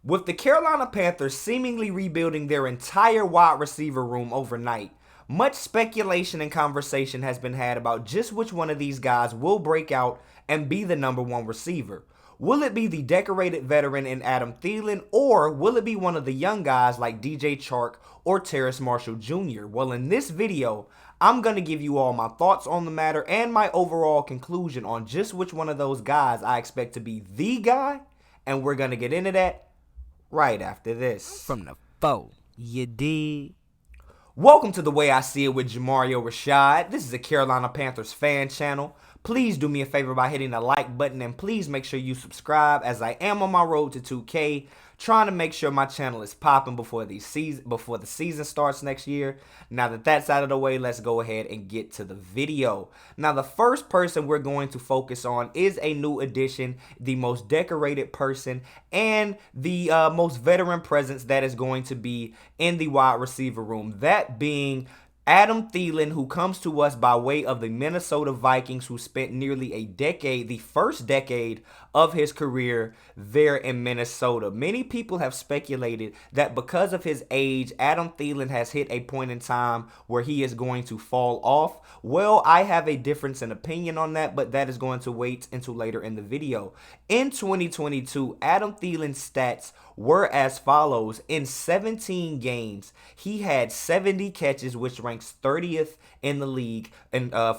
With the Carolina Panthers seemingly rebuilding their entire wide receiver room overnight, much speculation and conversation has been had about just which one of these guys will break out and be the number one receiver. Will it be the decorated veteran in Adam Thielen, or will it be one of the young guys like DJ Chark or Terrace Marshall Jr.? Well, in this video, I'm going to give you all my thoughts on the matter and my overall conclusion on just which one of those guys I expect to be the guy, and we're going to get into that right after this. From the foe, you dig? Welcome to The Way I See It with Jamario Rashad. This is a Carolina Panthers fan channel. Please do me a favor by hitting the like button, and please make sure you subscribe, as I am on my road to 2K, trying to make sure my channel is popping before the season starts next year. Now that that's out of the way, let's go ahead and get to the video. Now, the first person we're going to focus on is a new addition, the most decorated person, and the most veteran presence that is going to be in the wide receiver room. That being Adam Thielen, who comes to us by way of the Minnesota Vikings, who spent nearly a decade, the first decade of his career there in Minnesota. Many people have speculated that because of his age, Adam Thielen has hit a point in time where he is going to fall off. Well, I have a difference in opinion on that, but that is going to wait until later in the video. In 2022, Adam Thielen's stats were as follows. In 17 games, he had 70 catches, which ranks 30th in the league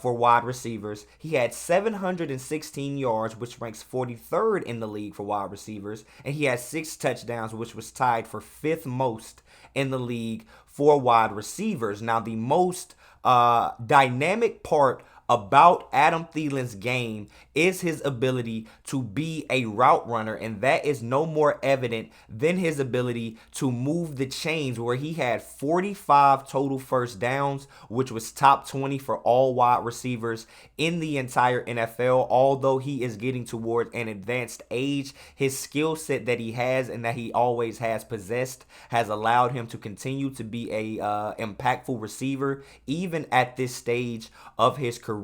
for wide receivers. He had 716 yards, which ranks 43rd in the league for wide receivers. And he had 6 touchdowns, which was tied for 5th most in the league for wide receivers. Now, the most dynamic part about Adam Thielen's game is his ability to be a route runner, and that is no more evident than his ability to move the chains, where he had 45 total first downs, which was top 20 for all wide receivers in the entire NFL. Although he is getting toward an advanced age, his skill set that he has and that he always has possessed has allowed him to continue to be a impactful receiver even at this stage of his career.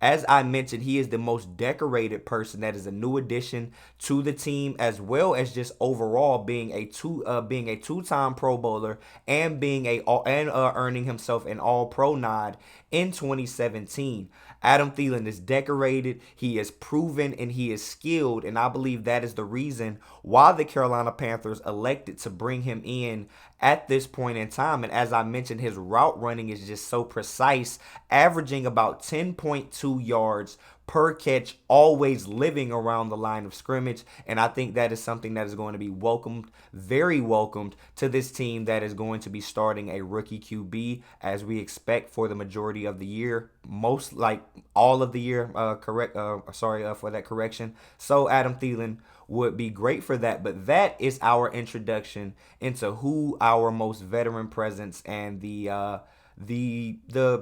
As I mentioned, he is the most decorated person that is a new addition to the team, as well as just overall being a two-time Pro Bowler and earning himself an All-Pro nod in 2017. Adam Thielen is decorated, he is proven, and he is skilled, and I believe that is the reason why the Carolina Panthers elected to bring him in at this point in time. And as I mentioned, his route running is just so precise, averaging about 10.2 yards per catch, always living around the line of scrimmage. And I think that is something that is going to be welcomed, very welcomed, to this team that is going to be starting a rookie QB, as we expect for the majority of the year, most like all of the year, for that correction. So Adam Thielen would be great for that. But that is our introduction into who our most veteran presence and the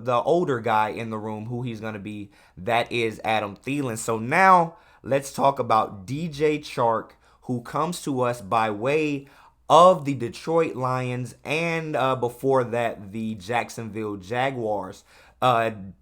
older guy in the room, who he's going to be. That is Adam Thielen. So now let's talk about DJ Chark, who comes to us by way of the Detroit Lions and before that the Jacksonville Jaguars.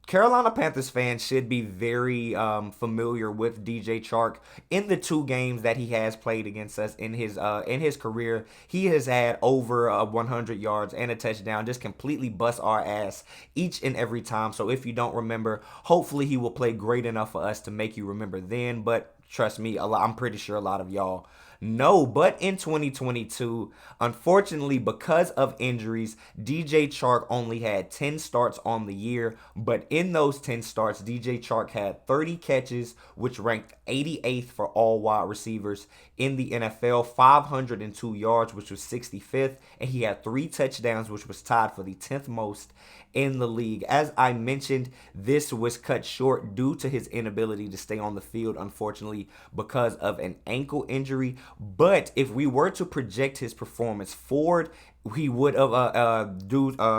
Carolina Panthers fans should be very familiar with DJ Chark. In the 2 games that he has played against us in his career, he has had over 100 yards and a touchdown, just completely bust our ass each and every time. So if you don't remember, hopefully he will play great enough for us to make you remember then. But trust me, I'm pretty sure a lot of y'all know. But in 2022, unfortunately, because of injuries, DJ Chark only had 10 starts on the year. But in those 10 starts, DJ Chark had 30 catches, which ranked 88th for all wide receivers in the NFL, 502 yards, which was 65th, and he had 3 touchdowns, which was tied for the 10th most in the league. As I mentioned, this was cut short due to his inability to stay on the field, unfortunately, because of an ankle injury. But if we were to project his performance forward he would have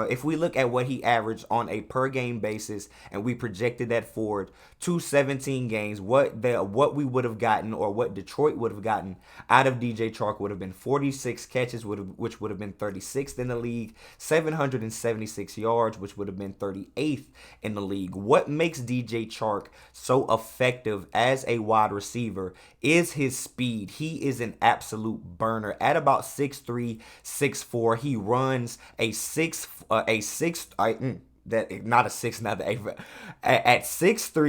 if we look at what he averaged on a per game basis and we projected that forward to 17 games, what we would have gotten, or what Detroit would have gotten out of DJ Chark, would have been 46 catches, which would have been 36th in the league, 776 yards, which would have been 38th in the league. What makes DJ Chark so effective as a wide receiver is his speed. He is an absolute burner. At about 6'3", 6'4", he runs at 6'3",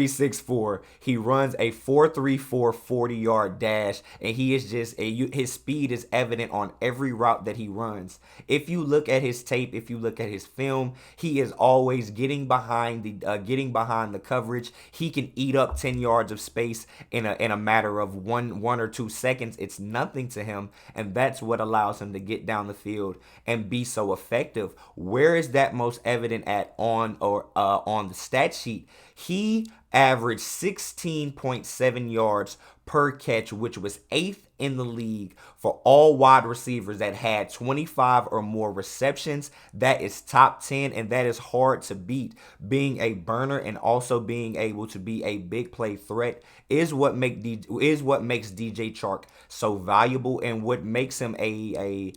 6'4", he runs a 4.34 40-yard dash, and he is just his speed is evident on every route that he runs. If you look at his tape, if you look at his film, he is always getting behind the coverage. He can eat up 10 yards of space in a matter of one or 2 seconds. It's nothing to him, and that's what allows him to get down the field and be so effective. Where is that most evident at on the stat sheet? He averaged 16.7 yards per catch, which was 8th in the league for all wide receivers that had 25 or more receptions. That is top 10, and that is hard to beat. Being a burner and also being able to be a big play threat is what makes DJ Chark so valuable, and what makes him a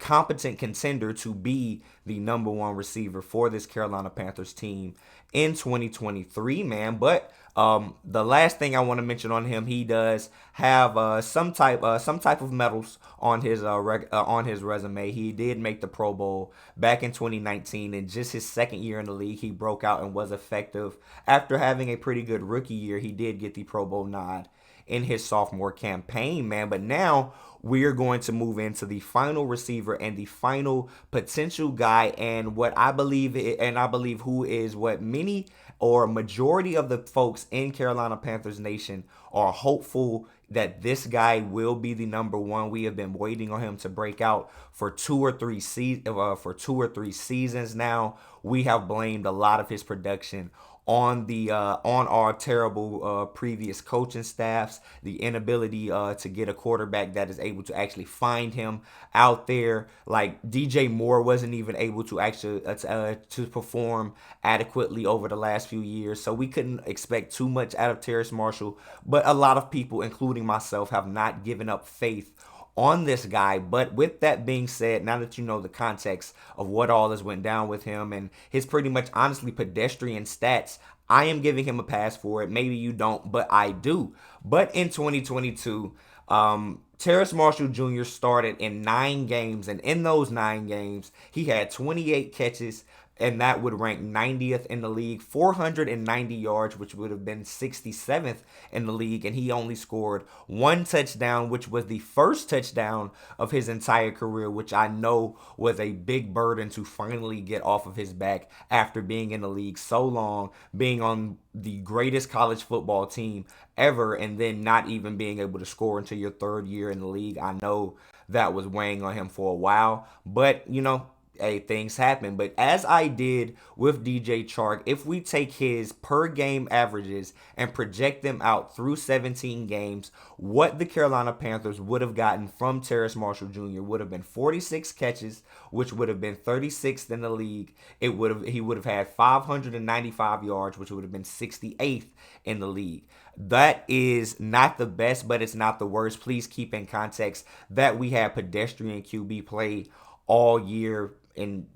competent contender to be the number 1 receiver for this Carolina Panthers team in 2023, man. But the last thing I want to mention on him, he does have some type of medals on his resume. He did make the Pro Bowl back in 2019, and just his second year in the league, he broke out and was effective. After having a pretty good rookie year, he did get the Pro Bowl nod in his sophomore campaign, man. But now we're going to move into the final receiver and the final potential guy, and I believe who is what many or majority of the folks in Carolina Panthers Nation are hopeful that this guy will be the number 1. We have been waiting on him to break out for 2 or 3 seasons now. We have blamed a lot of his production on our terrible previous coaching staffs, the inability to get a quarterback that is able to actually find him out there. Like DJ Moore wasn't even able to actually to perform adequately over the last few years, so we couldn't expect too much out of Terrace Marshall. But a lot of people, including myself, have not given up faith on this guy. But with that being said, now that you know the context of what all has went down with him and his pretty much honestly pedestrian stats, I am giving him a pass for it. Maybe you don't, but I do. But in 2022, Terrace Marshall Jr. started in 9 games, and in those 9 games, he had 28 catches, and that would rank 90th in the league, 490 yards, which would have been 67th in the league, and he only scored 1 touchdown, which was the first touchdown of his entire career, which I know was a big burden to finally get off of his back after being in the league so long, being on the greatest college football team ever, and then not even being able to score until your 3rd year in the league. I know that was weighing on him for a while, but hey, things happen. But as I did with DJ Chark, if we take his per game averages and project them out through 17 games, what the Carolina Panthers would have gotten from Terrace Marshall Jr. would have been 46 catches, which would have been 36th in the league. He would have had 595 yards, which would have been 68th in the league. That is not the best, but it's not the worst. Please keep in context that we had pedestrian QB play all year. And,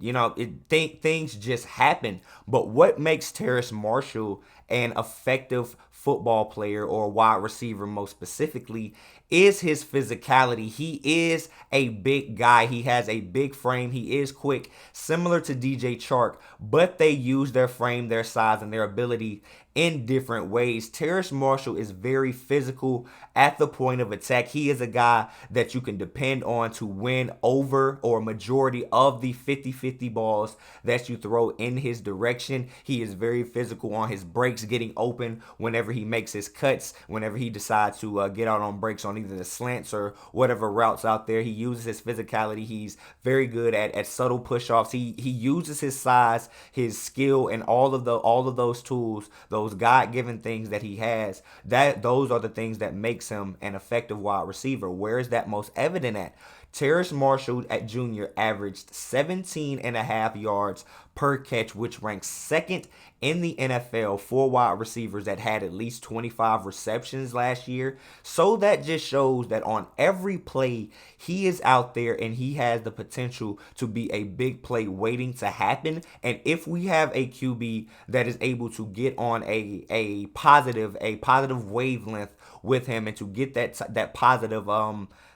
things just happen. But what makes Terrace Marshall an effective football player, or wide receiver most specifically, is his physicality. He is a big guy. He has a big frame. He is quick, similar to DJ Chark, but they use their frame, their size, and their ability in different ways. Terrace Marshall is very physical at the point of attack. He is a guy that you can depend on to win over or majority of the 50-50 balls that you throw in his direction. He is very physical on his breaks, getting open whenever whenever he makes his cuts, whenever he decides to get out on breaks on either the slants or whatever routes out there. He uses his physicality. He's very good at subtle push-offs. He uses his size, his skill, and all of those tools, those God-given things that he has. Those are the things that makes him an effective wide receiver. Where is that most evident at? Terrace Marshall Jr. averaged 17 and a half yards per catch, which ranks second in the NFL for wide receivers that had at least 25 receptions last year. So that just shows that on every play, he is out there and he has the potential to be a big play waiting to happen. And if we have a QB that is able to get on a positive wavelength with him and to get that positive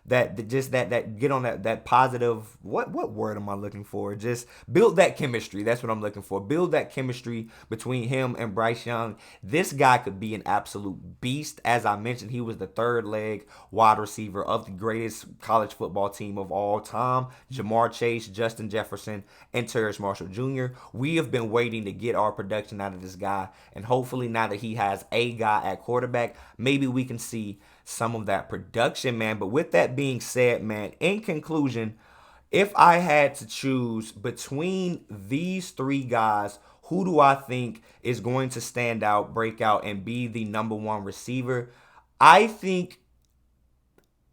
that positive, what word am I looking for? Just build that chemistry. That's what I'm looking for. Build that chemistry between him and Bryce Young. This guy could be an absolute beast. As I mentioned, he was the third leg wide receiver of the greatest college football team of all time, Jamar Chase, Justin Jefferson, and Terrace Marshall Jr. We have been waiting to get our production out of this guy, and hopefully now that he has a guy at quarterback, maybe we can see some of that production, man. But with that being said, man, in conclusion, if I had to choose between these three guys, who do I think is going to stand out, break out, and be the #1 receiver? I think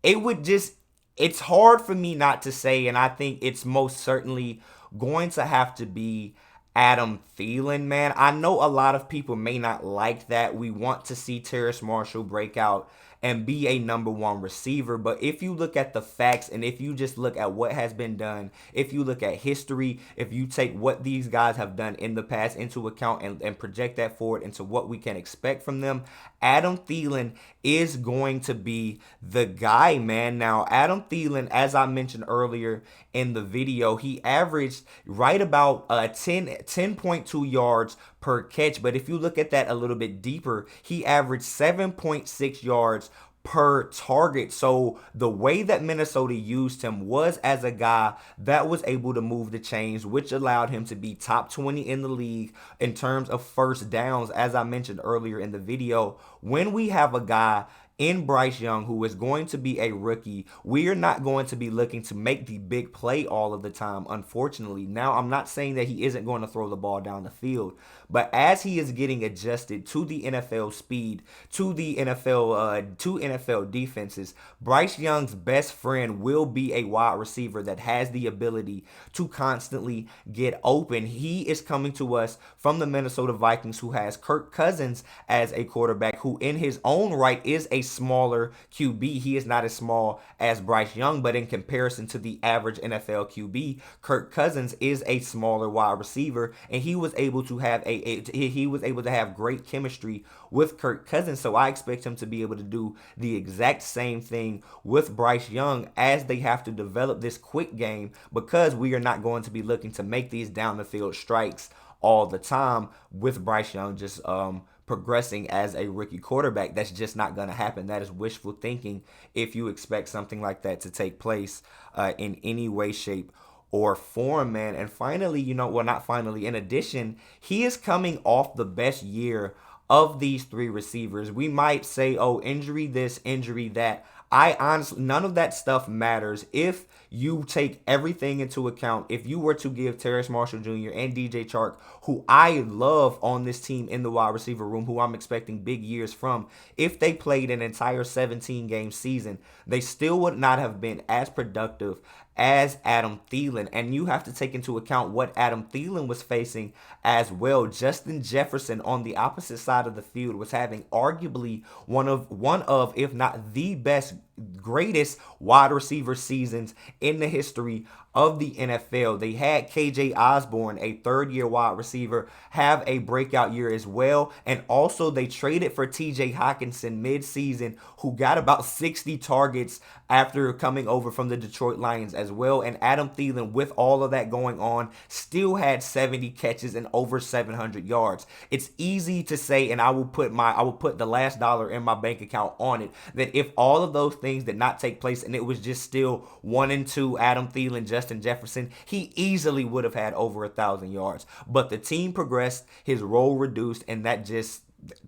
it's hard for me not to say, and I think it's most certainly going to have to be Adam Thielen, man. I know a lot of people may not like that. We want to see Terrace Marshall break out and be a #1 receiver. But if you look at the facts and if you just look at what has been done, if you look at history, if you take what these guys have done in the past into account and project that forward into what we can expect from them, Adam Thielen is going to be the guy, man. Now, Adam Thielen, as I mentioned earlier in the video, he averaged right about 10.2 yards per catch. But if you look at that a little bit deeper, he averaged 7.6 yards per target. So the way that Minnesota used him was as a guy that was able to move the chains, which allowed him to be top 20 in the league in terms of first downs. As I mentioned earlier in the video, when we have a guy in Bryce Young, who is going to be a rookie, we are not going to be looking to make the big play all of the time, unfortunately. Now, I'm not saying that he isn't going to throw the ball down the field, but as he is getting adjusted to the NFL speed, to the NFL defenses, Bryce Young's best friend will be a wide receiver that has the ability to constantly get open. He is coming to us from the Minnesota Vikings, who has Kirk Cousins as a quarterback, who in his own right is a smaller QB. He is not as small as Bryce Young, but in comparison to the average NFL QB, Kirk Cousins is a smaller wide receiver, and he was able to have great chemistry with Kirk Cousins. So I expect him to be able to do the exact same thing with Bryce Young as they have to develop this quick game, because we are not going to be looking to make these down the field strikes all the time with Bryce Young just progressing as a rookie quarterback. That's just not going to happen. That is wishful thinking if you expect something like that to take place in any way, shape, or form, man. And finally, in addition, he is coming off the best year of these three receivers. We might say, oh, injury this, injury that. I honestly, none of that stuff matters if you take everything into account. If you were to give Terrace Marshall Jr. and DJ Chark, who I love on this team in the wide receiver room, who I'm expecting big years from, if they played an entire 17-game season, they still would not have been as productive as Adam Thielen. And you have to take into account what Adam Thielen was facing as well. Justin Jefferson on the opposite side of the field was having arguably one of, if not the best, greatest wide receiver seasons in the history of the NFL. They had KJ Osborne, a third-year wide receiver, have a breakout year as well. And also they traded for TJ Hawkinson mid-season, who got about 60 targets after coming over from the Detroit Lions as well. And Adam Thielen, with all of that going on, still had 70 catches and over 700 yards. It's easy to say, and I will put the last dollar in my bank account on it, that if all of those things did not take place and it was just still 1 and 2 Adam Thielen, Justin Jefferson, he easily would have had over 1,000 yards. But the team progressed, his role reduced, and that just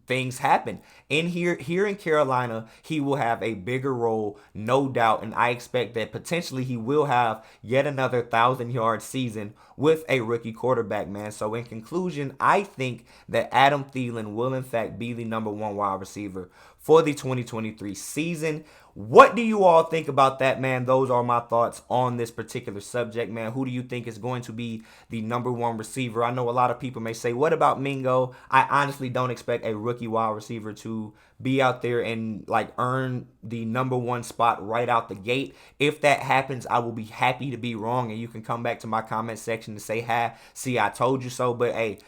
things happen. And here in Carolina, he will have a bigger role, no doubt. And I expect that potentially he will have yet another 1,000-yard season with a rookie quarterback, man. So in conclusion, I think that Adam Thielen will in fact be the #1 wide receiver for the 2023 season. What do you all think about that, man? Those are my thoughts on this particular subject, man. Who do you think is going to be the #1 receiver? I know a lot of people may say, what about Mingo? I honestly don't expect a rookie wide receiver to be out there and like earn the #1 spot right out the gate. If that happens, I will be happy to be wrong, and you can come back to my comment section to say, "Hi, see, I told you so." But hey,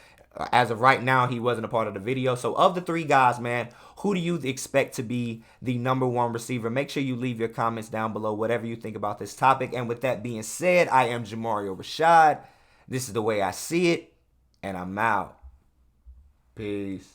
as of right now, he wasn't a part of the video. So of the three guys, man, who do you expect to be the #1 receiver? Make sure you leave your comments down below, whatever you think about this topic. And with that being said, I am Jamario Rashad. This is the way I see it, and I'm out. Peace.